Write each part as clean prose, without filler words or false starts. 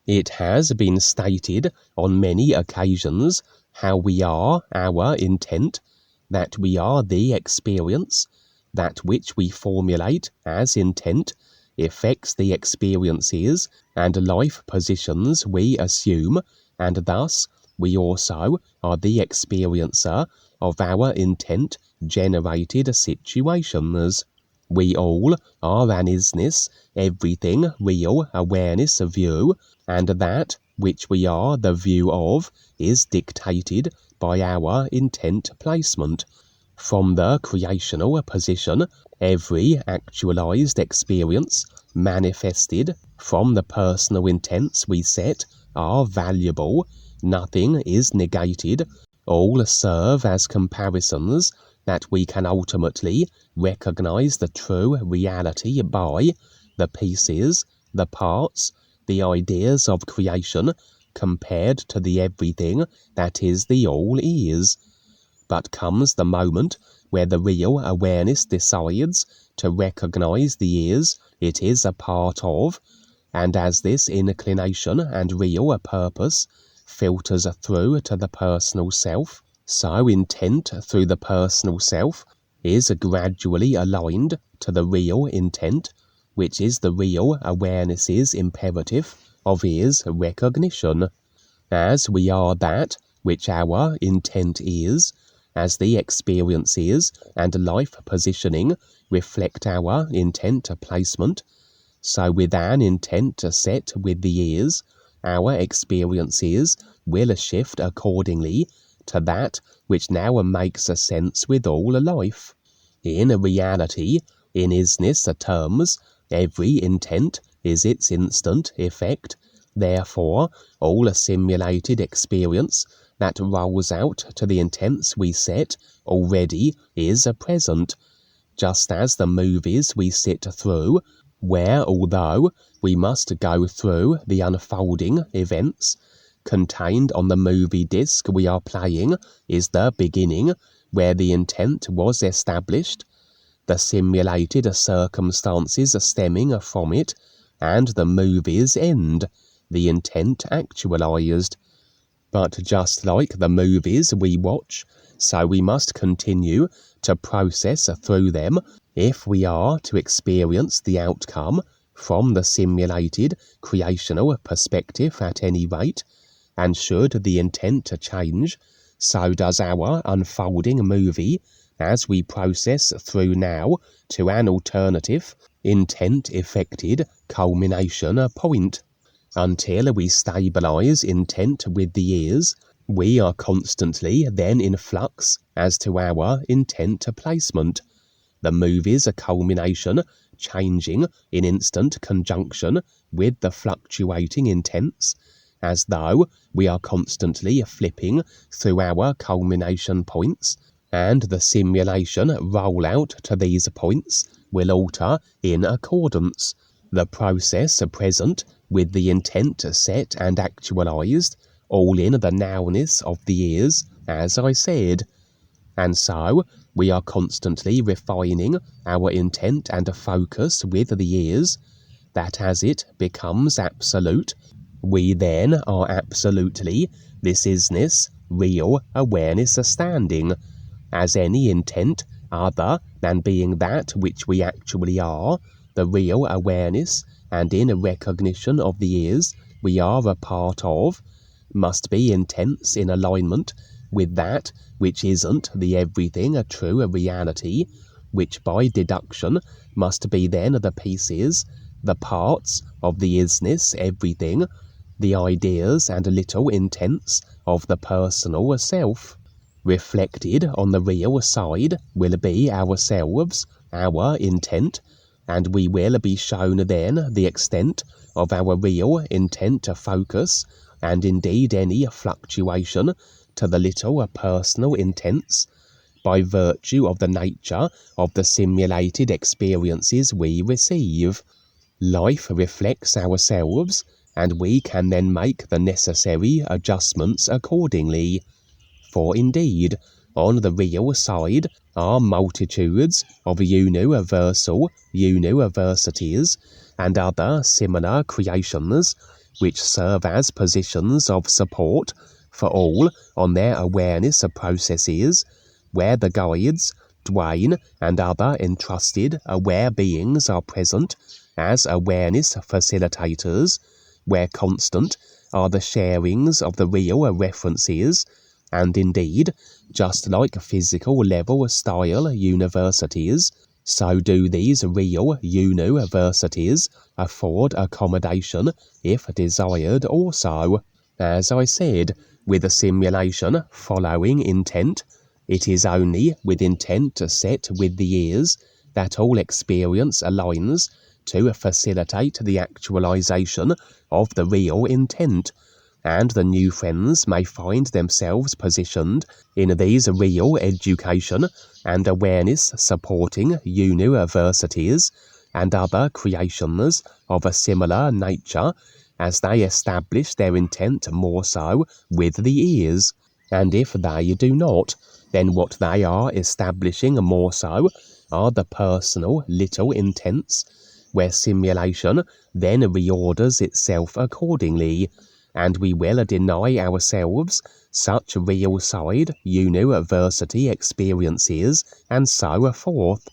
It has been stated on many occasions how we are our intent, that we are the experience, that which we formulate as intent affects the experiences and life positions we assume, and thus we also are the experiencer of our intent generated situations. We all are an ISSS, everything real awareness view, and that which we are the view of is dictated by our intent placement. From the creational position, every actualized experience manifested from the personal intents we set are valuable, nothing is negated, all serve as comparisons that we can ultimately recognize the true reality by, the pieces, the parts, the ideas of creation compared to the everything that is the all is. But comes the moment where the real awareness decides to recognize the is it is a part of, and as this inclination and real purpose filters through to the personal self, so intent through the personal self is gradually aligned to the real intent, which is the real awareness's imperative of is recognition. As we are that which our intent is, as the experiences and life positioning reflect our intent placement, so with an intent set with the is, our experiences will shift accordingly to that which now makes a sense with all life. In reality, in ISSS terms, every intent is its instant effect. Therefore, all simulated experience that rolls out to the intents we set already is present, just as the movies we sit through, where although we must go through the unfolding events, contained on the movie disc we are playing is the beginning where the intent was established, the simulated circumstances stemming from it, and the movie's end, the intent actualized. But just like the movies we watch, so we must continue to process through them if we are to experience the outcome from the simulated creational perspective at any rate, and should the intent change, so does our unfolding movie as we process through now to an alternative, intent-effected culmination point. Until we stabilize intent with the is, we are constantly then in flux as to our intent placement. The movie's culmination changing in instant conjunction with the fluctuating intents, as though we are constantly flipping through our culmination points, and the simulation rollout to these points will alter in accordance. The process present with the intent set and actualized, all in the nowness of the is, as I said. And so, we are constantly refining our intent and focus with the is, that as it becomes absolute, we then are absolutely this isness, real awareness standing, as any intent other than being that which we actually are, the real awareness, and in recognition of the is we are a part of, must be intense in alignment with that which isn't the everything a true reality, which by deduction must be then the pieces, the parts of the isness everything, the ideas and little intents of the personal self. Reflected on the real side will be ourselves, our intent, and we will be shown then the extent of our real intent focus, and indeed any fluctuation to the little personal intents, by virtue of the nature of the simulated experiences we receive. Life reflects ourselves, and we can then make the necessary adjustments accordingly. For indeed, on the real side are multitudes of universal universities and other similar creations, which serve as positions of support for all on their awareness processes, where the guides, DUANE, and other entrusted aware beings are present as awareness facilitators, where constant are the sharings of the real references, and indeed, just like physical level style universities, so do these real universities afford accommodation if desired also. As I said, with a simulation following intent, it is only with intent set with the ears that all experience aligns to facilitate the actualization of the real intent, and the new friends may find themselves positioned in these real education and awareness supporting universities and other creations of a similar nature as they establish their intent more so with the ears. And if they do not, then what they are establishing more so are the personal little intents, where simulation then reorders itself accordingly, and we will deny ourselves such real side university experiences and so forth.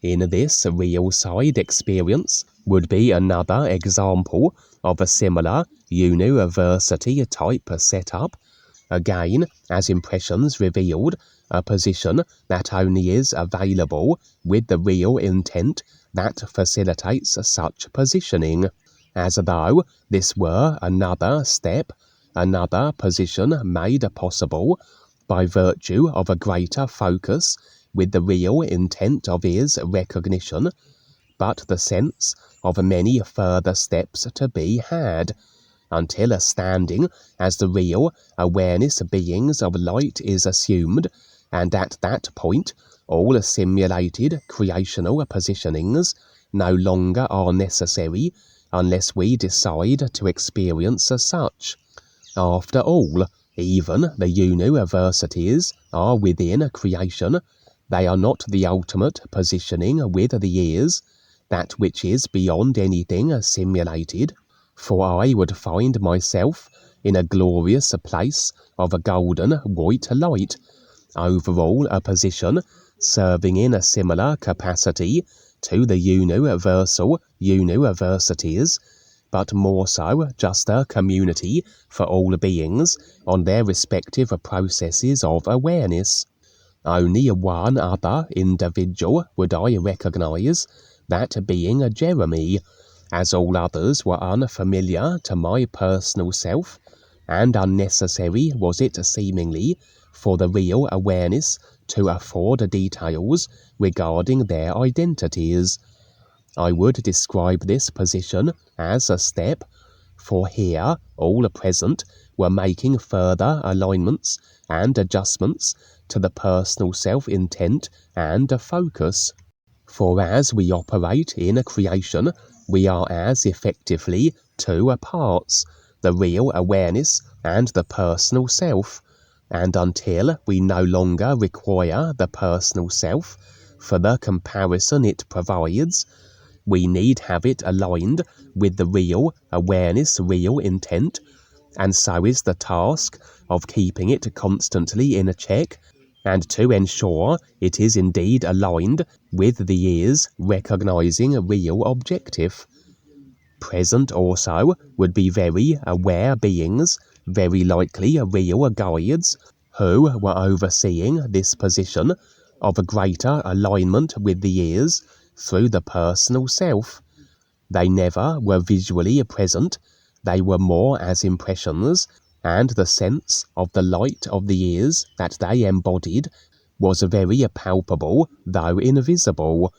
In this real side experience would be another example of a similar university type setup, again as impressions revealed a position that only is available with the real intent that facilitates such positioning, as though this were another step, another position made possible by virtue of a greater focus with the real intent of his recognition, but the sense of many further steps to be had, until a standing as the real awareness beings of light is assumed, and at that point all simulated creational positionings no longer are necessary unless we decide to experience as such. After all, even the universities are within creation. They are not the ultimate positioning with the ears, that which is beyond anything simulated, for I would find myself in a glorious place of a golden white light, overall a position serving in a similar capacity to the universal universities, but more so just a community for all beings on their respective processes of awareness. Only one other individual would I recognize, that being Jeremy, as all others were unfamiliar to my personal self, and unnecessary was it seemingly for the real awareness to afford details regarding their identities. I would describe this position as a step, for here all present were making further alignments and adjustments to the personal self-intent and focus. For as we operate in creation, we are as effectively two parts, the real awareness and the personal self, and until we no longer require the personal self for the comparison it provides, we need have it aligned with the real awareness, real intent, and so is the task of keeping it constantly in check, and to ensure it is indeed aligned with the ears recognizing a real objective. Present also would be very aware beings, very likely real guides, who were overseeing this position of a greater alignment with the ears through the personal self. They never were visually present, they were more as impressions, and the sense of the light of the ears that they embodied was very palpable though invisible,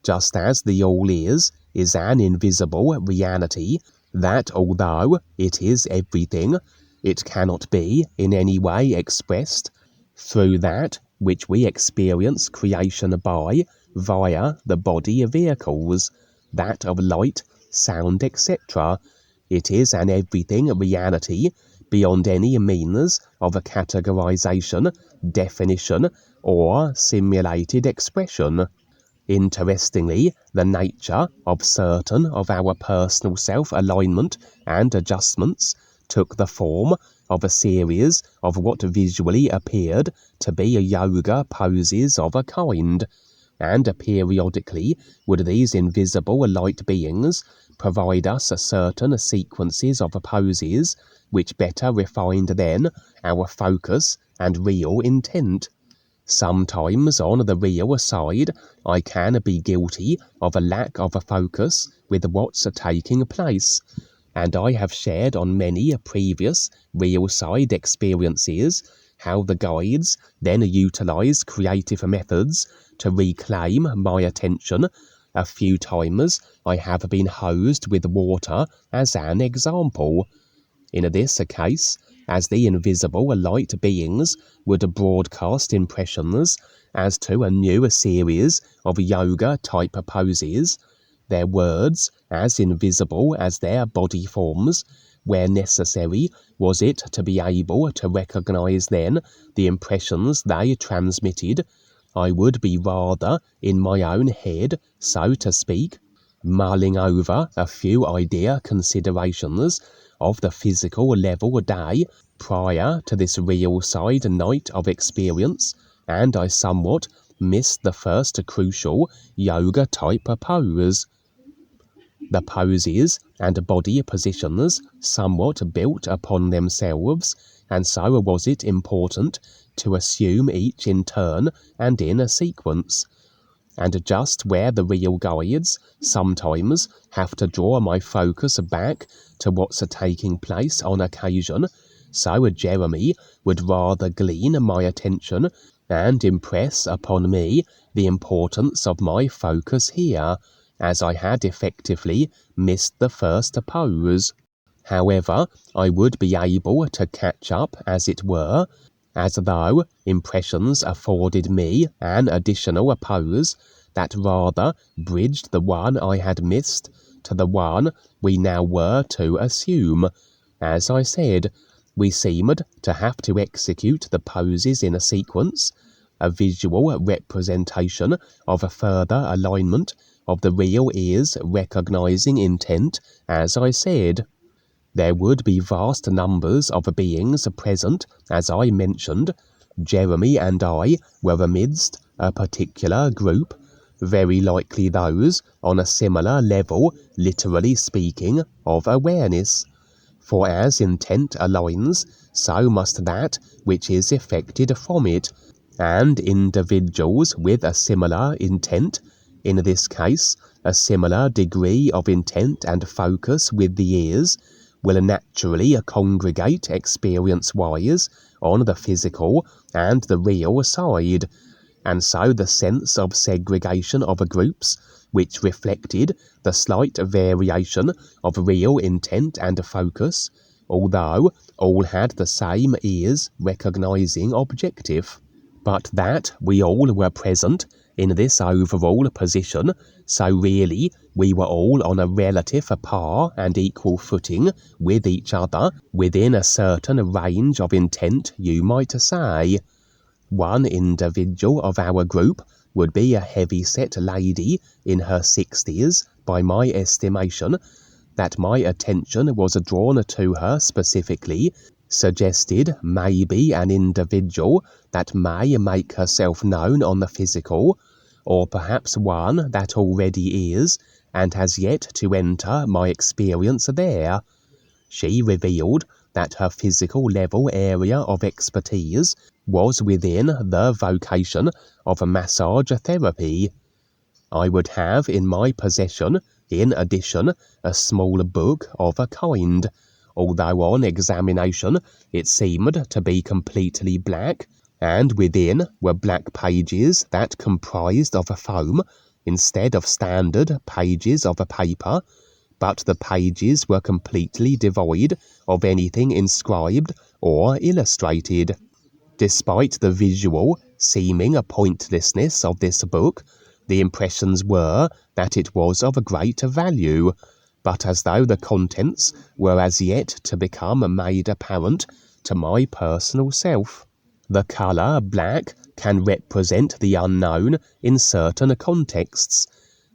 just as the all ears is an invisible reality that although it is everything, it cannot be in any way expressed through that which we experience creation by via the body vehicles, that of light, sound, etc. It is an everything reality beyond any means of a categorization, definition, or simulated expression. Interestingly, the nature of certain of our personal self-alignment and adjustments took the form of a series of what visually appeared to be yoga poses of a kind, and periodically would these invisible light beings provide us certain sequences of poses which better refined then our focus and real intent. Sometimes on the real side, I can be guilty of a lack of focus with what's taking place, and I have shared on many previous real side experiences how the guides then utilize creative methods to reclaim my attention. A few times I have been hosed with water as an example. In this case, as the invisible light beings would broadcast impressions as to a new series of yoga-type poses, their words, as invisible as their body forms, where necessary was it to be able to recognize then the impressions they transmitted, I would be rather in my own head, so to speak, mulling over a few idea considerations of the physical level day prior to this real side night of experience, and I somewhat missed the first crucial yoga type pose. The poses and body positions somewhat built upon themselves, and so was it important to assume each in turn and in a sequence. And just where the real guides sometimes have to draw my focus back to what's taking place on occasion, so Jeremy would rather glean my attention and impress upon me the importance of my focus here, as I had effectively missed the first pose. However, I would be able to catch up, as it were, as though impressions afforded me an additional pose that rather bridged the one I had missed to the one we now were to assume. As I said, we seemed to have to execute the poses in a sequence, a visual representation of a further alignment of the real is recognizing intent, as I said. There would be vast numbers of beings present, as I mentioned. Jeremy and I were amidst a particular group, very likely those on a similar level, literally speaking, of awareness. For as intent aligns, so must that which is effected from it, and individuals with a similar intent, in this case, a similar degree of intent and focus with the ears, will naturally congregate experience-wise on the physical and the real side, and so the sense of segregation of groups, which reflected the slight variation of real intent and focus, although all had the same ears recognizing objective, but that we all were present in this overall position, so really we were all on a relative par and equal footing with each other within a certain range of intent, you might say. One individual of our group would be a heavy-set lady in her 60s, by my estimation. That my attention was drawn to her specifically suggested maybe an individual that may make herself known on the physical, or perhaps one that already is and has yet to enter my experience there. She revealed that her physical level area of expertise was within the vocation of massage therapy. I would have in my possession, in addition, a small book of a kind, although on examination it seemed to be completely black, and within were black pages that comprised of a foam instead of standard pages of a paper, but the pages were completely devoid of anything inscribed or illustrated. Despite the visual, seeming pointlessness of this book, the impressions were that it was of great value, but as though the contents were as yet to become made apparent to my personal self. The colour black can represent the unknown in certain contexts,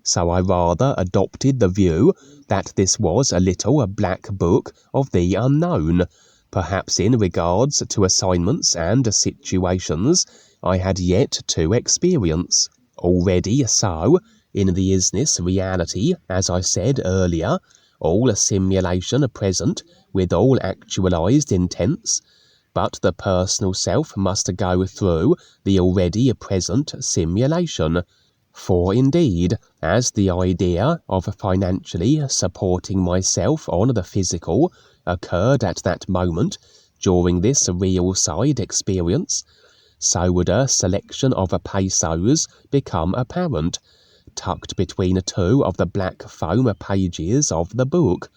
so I rather adopted the view that this was a little black book of the unknown, perhaps in regards to assignments and situations I had yet to experience. Already so, in the ISSS reality, as I said earlier, all simulation present with all actualized intents, but the personal self must go through the already present simulation. For indeed, as the idea of financially supporting myself on the physical occurred at that moment during this real side experience, so would a selection of pesos become apparent, tucked between two of the black foam pages of the book.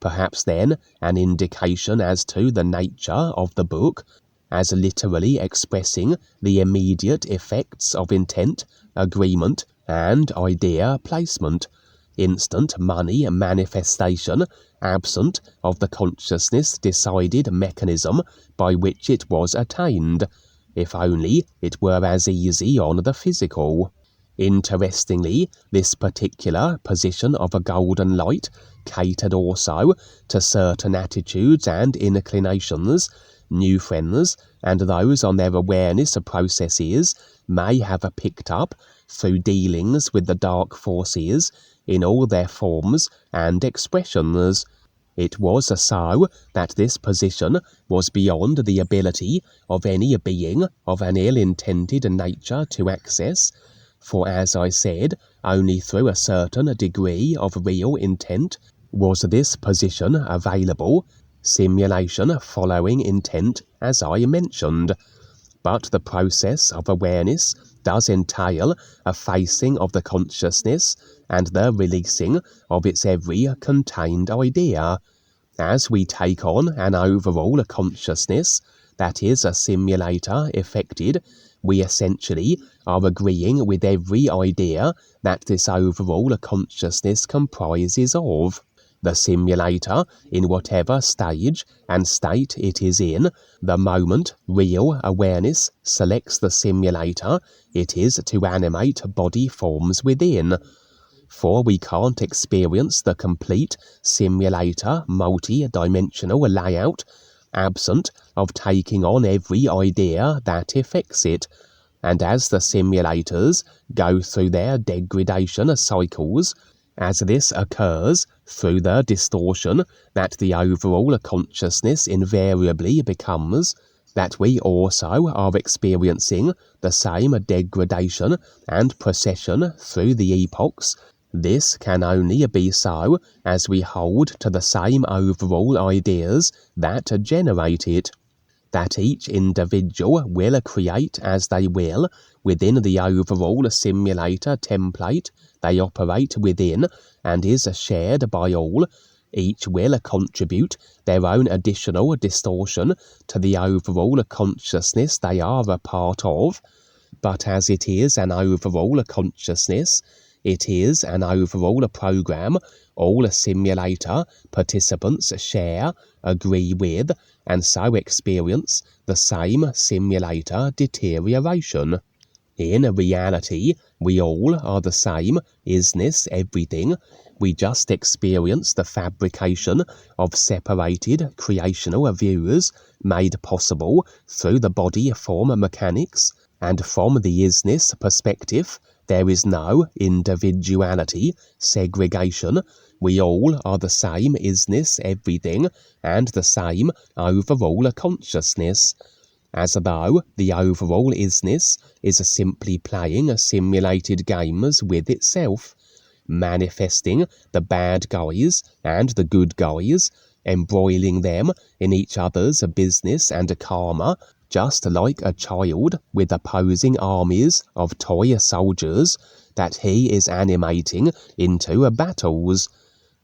Perhaps then an indication as to the nature of the book, as literally expressing the immediate effects of intent, agreement, and idea placement, instant money manifestation, absent of the consciousness decided mechanism by which it was attained, if only it were as easy on the physical. Interestingly, this particular position of a golden light catered also to certain attitudes and inclinations new friends and those on their awareness processes may have picked up through dealings with the dark forces in all their forms and expressions. It was so that this position was beyond the ability of any being of an ill-intended nature to access, for as I said, only through a certain degree of real intent was this position available, simulation following intent as I mentioned. But the process of awareness does entail a facing of the consciousness and the releasing of its every contained idea. As we take on an overall consciousness that is a simulator effected, we essentially are agreeing with every idea that this overall consciousness comprises of. The simulator, in whatever stage and state it is in, the moment real awareness selects the simulator it is to animate body forms within. For we can't experience the complete simulator multi-dimensional layout absent of taking on every idea that affects it, and as the simulators go through their degradation cycles, as this occurs through the distortion that the overall consciousness invariably becomes, that we also are experiencing the same degradation and procession through the epochs. This can only be so as we hold to the same overall ideas that generate it, that each individual will create as they will within the overall simulator template they operate within and is shared by all. Each will contribute their own additional distortion to the overall consciousness they are a part of, but as it is an overall consciousness, it is an overall program all simulator participants share, agree with, and so experience the same simulator deterioration. In reality, we all are the same isness everything. We just experience the fabrication of separated creational views made possible through the body form mechanics, and from the isness perspective, there is no individuality, segregation. We all are the same isness everything and the same overall consciousness, as though the overall isness is simply playing simulated games with itself, manifesting the bad guys and the good guys, embroiling them in each other's business and karma, just like a child with opposing armies of toy soldiers that he is animating into battles.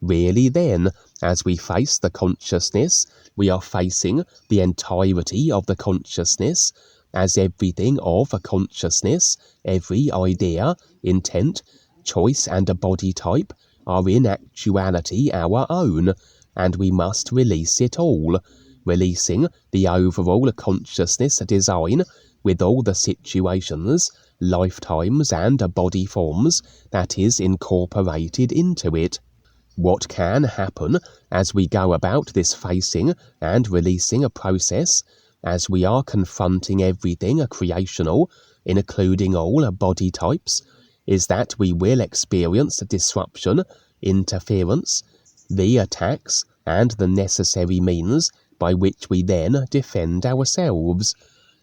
Really then, as we face the consciousness, we are facing the entirety of the consciousness, as everything of a consciousness, every idea, intent, choice and body type are in actuality our own, and we must release it all, releasing the overall consciousness design with all the situations, lifetimes and body forms that is incorporated into it. What can happen as we go about this facing and releasing a process, as we are confronting everything creational, including all body types, is that we will experience disruption, interference, the attacks, and the necessary means by which we then defend ourselves.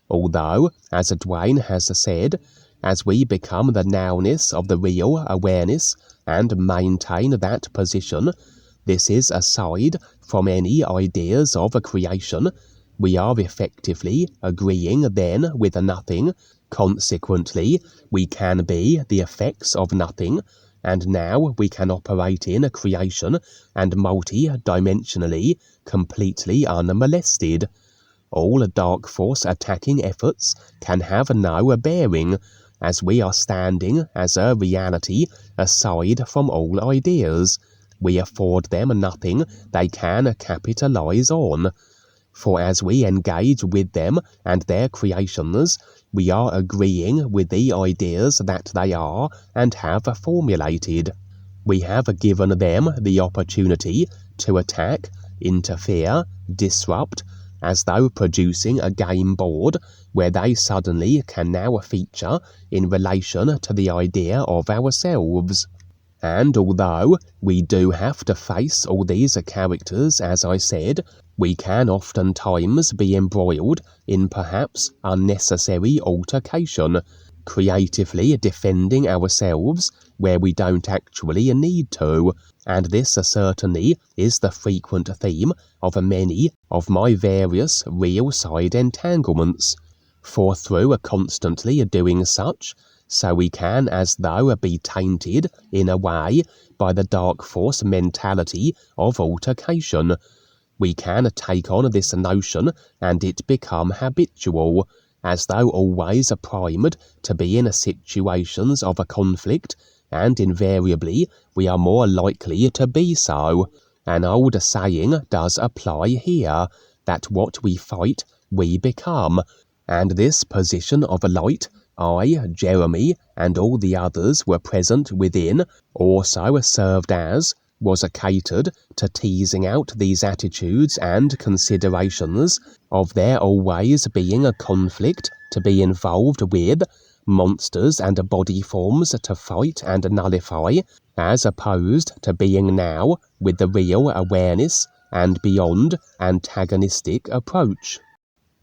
Although, as DUANE has said, as we become the nowness of the real awareness and maintain that position, this is aside from any ideas of a creation, we are effectively agreeing then with nothing. Consequently, we can be the effects of nothing, and now we can operate in a creation and multi-dimensionally completely unmolested. All dark force attacking efforts can have no bearing, as we are standing as a reality aside from all ideas. We afford them nothing they can capitalize on. For as we engage with them and their creations, we are agreeing with the ideas that they are and have formulated. We have given them the opportunity to attack, interfere, disrupt, as though producing a game board where they suddenly can now feature in relation to the idea of ourselves. And although we do have to face all these characters, as I said, we can oftentimes be embroiled in perhaps unnecessary altercation, creatively defending ourselves where we don't actually need to, and this certainly is the frequent theme of many of my various real side entanglements. For through constantly doing such, so we can as though be tainted in a way by the dark force mentality of altercation. We can take on this notion and it become habitual, as though always primed to be in situations of a conflict, and invariably we are more likely to be so. An old saying does apply here, that what we fight we become, and this position of light I, Jeremy, and all the others were present within, also served as, was catered to teasing out these attitudes and considerations of there always being a conflict to be involved with, monsters and body forms to fight and nullify, as opposed to being now with the real awareness and beyond antagonistic approach.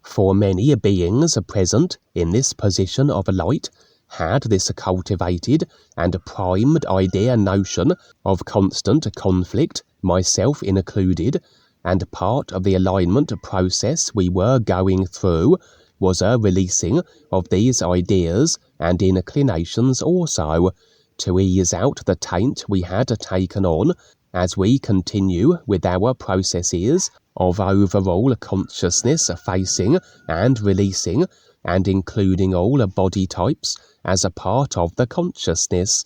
For many beings present in this position of light had this cultivated and primed idea notion of constant conflict, myself included, and part of the alignment process we were going through was a releasing of these ideas and inclinations also, to ease out the taint we had taken on as we continue with our processes of overall consciousness facing and releasing and including all body types as a part of the consciousness.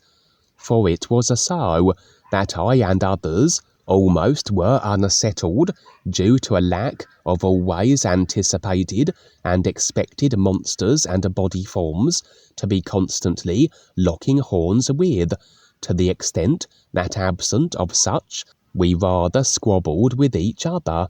For it was so that I and others almost were unsettled due to a lack of always anticipated and expected monsters and body forms to be constantly locking horns with, to the extent that absent of such, we rather squabbled with each other,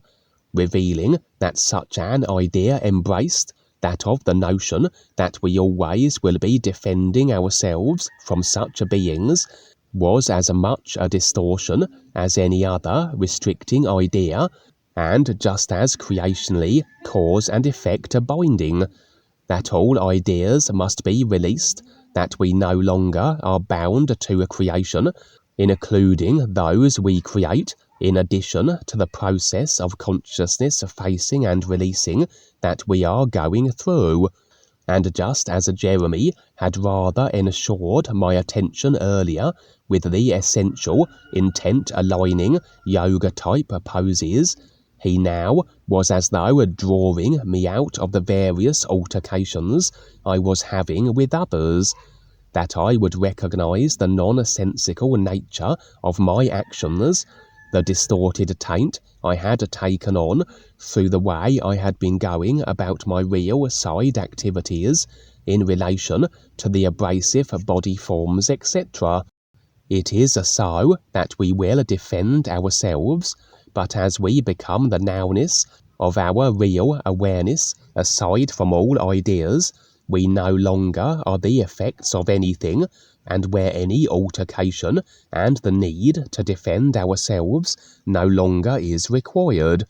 revealing that such an idea embraced that of the notion that we always will be defending ourselves from such beings was as much a distortion as any other restricting idea, and just as creationally cause and effect binding, that all ideas must be released, that we no longer are bound to a creation, including those we create, in addition to the process of consciousness facing and releasing that we are going through. And just as Jeremy had rather ensured my attention earlier with the essential intent aligning yoga type poses, he now was as though drawing me out of the various altercations I was having with others, that I would recognize the nonsensical nature of my actions, the distorted taint I had taken on through the way I had been going about my real side activities in relation to the abrasive body forms, etc. It is so that we will defend ourselves, but as we become the nowness of our real awareness aside from all ideas, we no longer are the effects of anything, and where any altercation and the need to defend ourselves no longer is required,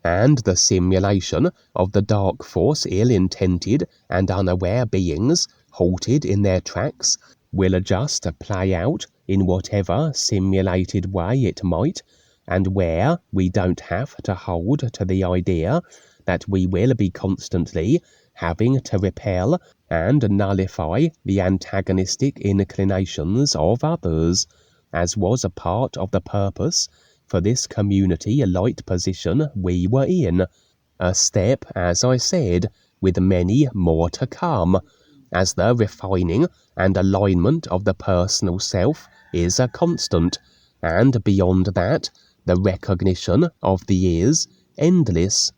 and the simulation of the dark force ill-intended and unaware beings halted in their tracks will just play out in whatever simulated way it might, and where we don't have to hold to the idea that we will be constantly having to repel and nullify the antagonistic inclinations of others, as was a part of the purpose for this community light position we were in. A step, as I said, with many more to come, as the refining and alignment of the personal self is a constant, and beyond that, the recognition of the is endless.